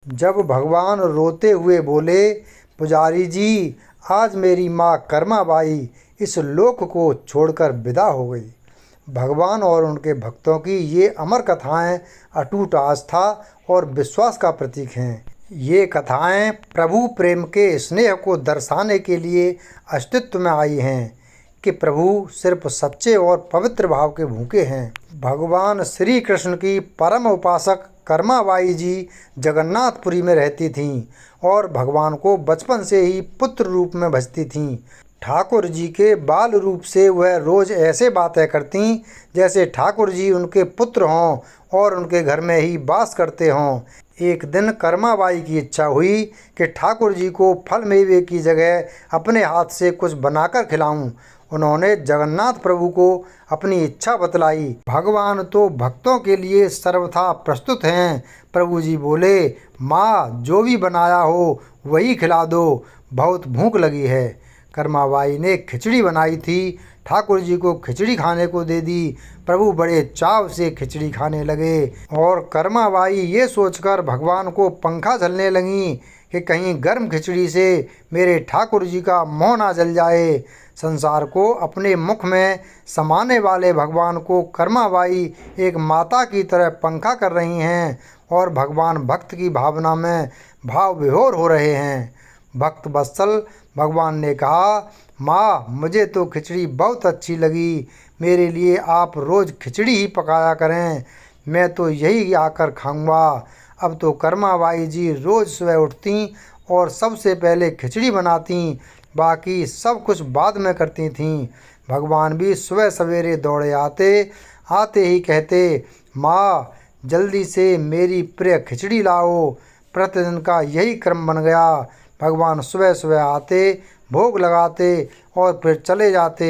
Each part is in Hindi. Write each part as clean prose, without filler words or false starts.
जब भगवान रोते हुए बोले, पुजारी जी, आज मेरी माँ कर्माबाई इस लोक को छोड़कर विदा हो गई। भगवान और उनके भक्तों की ये अमर कथाएं अटूट आस्था और विश्वास का प्रतीक हैं। ये कथाएं प्रभु प्रेम के स्नेह को दर्शाने के लिए अस्तित्व में आई हैं कि प्रभु सिर्फ सच्चे और पवित्र भाव के भूखे हैं। भगवान श्री कृष्ण की परम उपासक कर्माबाई जी जगन्नाथपुरी में रहती थीं और भगवान को बचपन से ही पुत्र रूप में भजती थीं। ठाकुर जी के बाल रूप से वह रोज़ ऐसे बातें करतीं जैसे ठाकुर जी उनके पुत्र हों और उनके घर में ही वास करते हों। एक दिन कर्माबाई की इच्छा हुई कि ठाकुर जी को फल मेवे की जगह अपने हाथ से कुछ बनाकर खिलाऊं। उन्होंने जगन्नाथ प्रभु को अपनी इच्छा बतलाई। भगवान तो भक्तों के लिए सर्वथा प्रस्तुत हैं। प्रभु जी बोले, माँ, जो भी बनाया हो वही खिला दो, बहुत भूख लगी है। कर्माबाई ने खिचड़ी बनाई थी, ठाकुर जी को खिचड़ी खाने को दे दी। प्रभु बड़े चाव से खिचड़ी खाने लगे और कर्माबाई ये सोचकर भगवान को पंखा झलने लगीं कि कहीं गर्म खिचड़ी से मेरे ठाकुर जी का मुँह ना जल जाए। संसार को अपने मुख में समाने वाले भगवान को कर्माबाई एक माता की तरह पंखा कर रही हैं और भगवान भक्त की भावना में भाव विभोर हो रहे हैं। भक्त वत्सल भगवान ने कहा, माँ, मुझे तो खिचड़ी बहुत अच्छी लगी, मेरे लिए आप रोज़ खिचड़ी ही पकाया करें, मैं तो यही आकर खाऊंगा। अब तो कर्माबाई जी रोज़ सुबह उठती और सबसे पहले खिचड़ी बनाती, बाकी सब कुछ बाद में करती थीं। भगवान भी सुबह सवेरे दौड़े आते ही कहते, माँ, जल्दी से मेरी प्रिय खिचड़ी लाओ। प्रतिदिन का यही क्रम बन गया। भगवान सुबह सुबह आते, भोग लगाते और फिर चले जाते।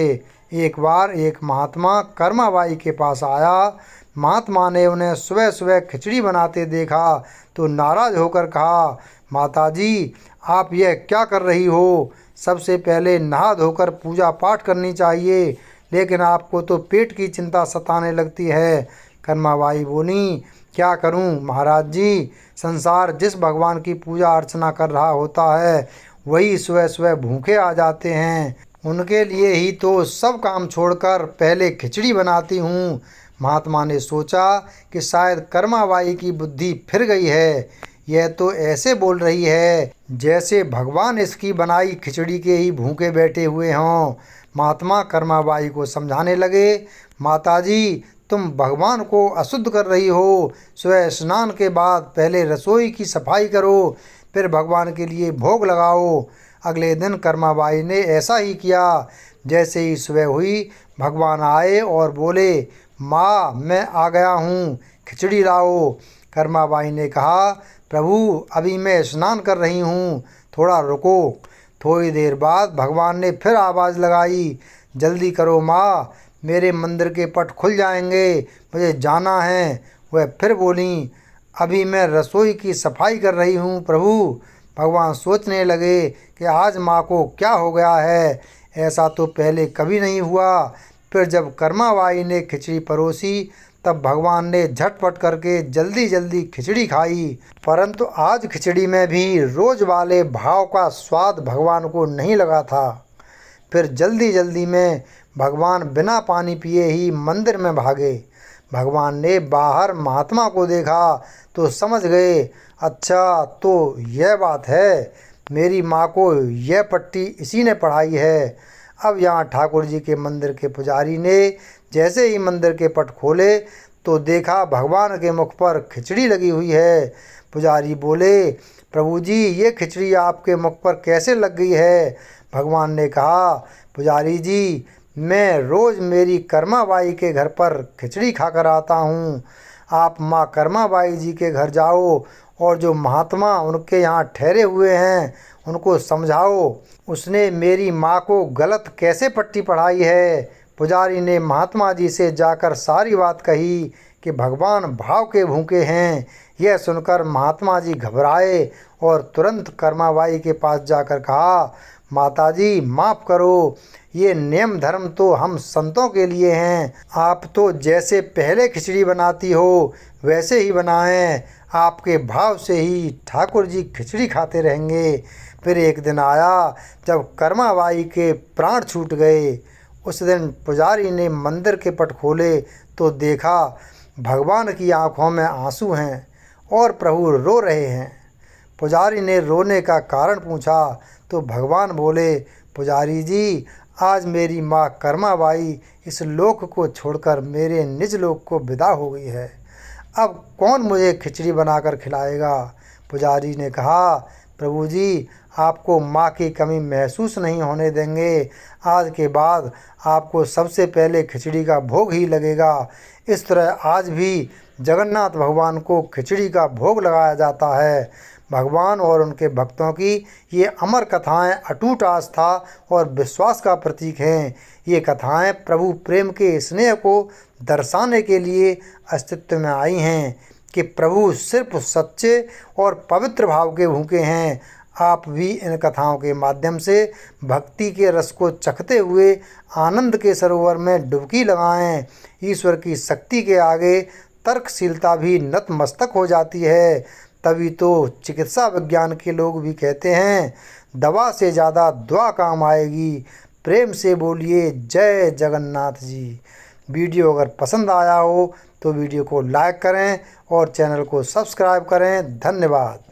एक बार एक महात्मा कर्माबाई के पास आया। महात्मा ने उन्हें सुबह सुबह खिचड़ी बनाते देखा तो नाराज़ होकर कहा, माताजी, आप यह क्या कर रही हो? सबसे पहले नहा धोकर पूजा पाठ करनी चाहिए, लेकिन आपको तो पेट की चिंता सताने लगती है। कर्माबाई बोली, क्या करूं महाराज जी, संसार जिस भगवान की पूजा अर्चना कर रहा होता है वही सुबह सुबह भूखे आ जाते हैं। उनके लिए ही तो सब काम छोड़कर पहले खिचड़ी बनाती हूँ। महात्मा ने सोचा कि शायद कर्माबाई की बुद्धि फिर गई है। यह तो ऐसे बोल रही है जैसे भगवान इसकी बनाई खिचड़ी के ही भूखे बैठे हुए हों। महात्मा कर्माबाई को समझाने लगे, माताजी, तुम भगवान को अशुद्ध कर रही हो। सुबह स्नान के बाद पहले रसोई की सफाई करो, फिर भगवान के लिए भोग लगाओ। अगले दिन कर्माबाई ने ऐसा ही किया। जैसे ही सुबह हुई, भगवान आए और बोले, माँ, मैं आ गया हूँ, खिचड़ी लाओ। कर्माबाई ने कहा, प्रभु, अभी मैं स्नान कर रही हूँ, थोड़ा रुको। थोड़ी देर बाद भगवान ने फिर आवाज़ लगाई, जल्दी करो माँ, मेरे मंदिर के पट खुल जाएंगे, मुझे जाना है। वह फिर बोली, अभी मैं रसोई की सफाई कर रही हूँ प्रभु। भगवान सोचने लगे कि आज माँ को क्या हो गया है, ऐसा तो पहले कभी नहीं हुआ। फिर जब कर्माबाई ने खिचड़ी परोसी तब भगवान ने झटपट करके जल्दी जल्दी खिचड़ी खाई। परंतु आज खिचड़ी में भी रोज़ वाले भाव का स्वाद भगवान को नहीं लगा था। फिर जल्दी जल्दी में भगवान बिना पानी पिए ही मंदिर में भागे। भगवान ने बाहर महात्मा को देखा तो समझ गए, अच्छा तो यह बात है, मेरी माँ को यह पट्टी इसी ने पढ़ाई है। अब यहाँ ठाकुर जी के मंदिर के पुजारी ने जैसे ही मंदिर के पट खोले तो देखा भगवान के मुख पर खिचड़ी लगी हुई है। पुजारी बोले, प्रभु जी, ये खिचड़ी आपके मुख पर कैसे लग गई है? भगवान ने कहा, पुजारी जी, मैं रोज़ मेरी कर्माबाई के घर पर खिचड़ी खाकर आता हूँ। आप माँ कर्माबाई जी के घर जाओ और जो महात्मा उनके यहाँ ठहरे हुए हैं उनको समझाओ, उसने मेरी माँ को गलत कैसे पट्टी पढ़ाई है। पुजारी ने महात्मा जी से जाकर सारी बात कही कि भगवान भाव के भूखे हैं। यह सुनकर महात्मा जी घबराए और तुरंत कर्माबाई के पास जाकर कहा, माताजी, माफ़ करो, ये नियम धर्म तो हम संतों के लिए हैं। आप तो जैसे पहले खिचड़ी बनाती हो वैसे ही बनाएं। आपके भाव से ही ठाकुर जी खिचड़ी खाते रहेंगे। फिर एक दिन आया जब कर्माबाई के प्राण छूट गए। उस दिन पुजारी ने मंदिर के पट खोले तो देखा भगवान की आंखों में आंसू हैं और प्रभु रो रहे हैं। पुजारी ने रोने का कारण पूछा तो भगवान बोले, पुजारी जी, आज मेरी माँ कर्माबाई इस लोक को छोड़कर मेरे निज लोक को विदा हो गई है। अब कौन मुझे खिचड़ी बनाकर खिलाएगा? पुजारी ने कहा, प्रभु जी, आपको माँ की कमी महसूस नहीं होने देंगे। आज के बाद आपको सबसे पहले खिचड़ी का भोग ही लगेगा। इस तरह आज भी जगन्नाथ भगवान को खिचड़ी का भोग लगाया जाता है। भगवान और उनके भक्तों की ये अमर कथाएं अटूट आस्था और विश्वास का प्रतीक हैं। ये कथाएं प्रभु प्रेम के स्नेह को दर्शाने के लिए अस्तित्व में आई हैं कि प्रभु सिर्फ सच्चे और पवित्र भाव के भूखे हैं। आप भी इन कथाओं के माध्यम से भक्ति के रस को चखते हुए आनंद के सरोवर में डुबकी लगाएं। ईश्वर की शक्ति के आगे तर्कशीलता भी नतमस्तक हो जाती है। तभी तो चिकित्सा विज्ञान के लोग भी कहते हैं, दवा से ज़्यादा दुआ काम आएगी। प्रेम से बोलिए जय जगन्नाथ जी। वीडियो अगर पसंद आया हो तो वीडियो को लाइक करें और चैनल को सब्सक्राइब करें। धन्यवाद।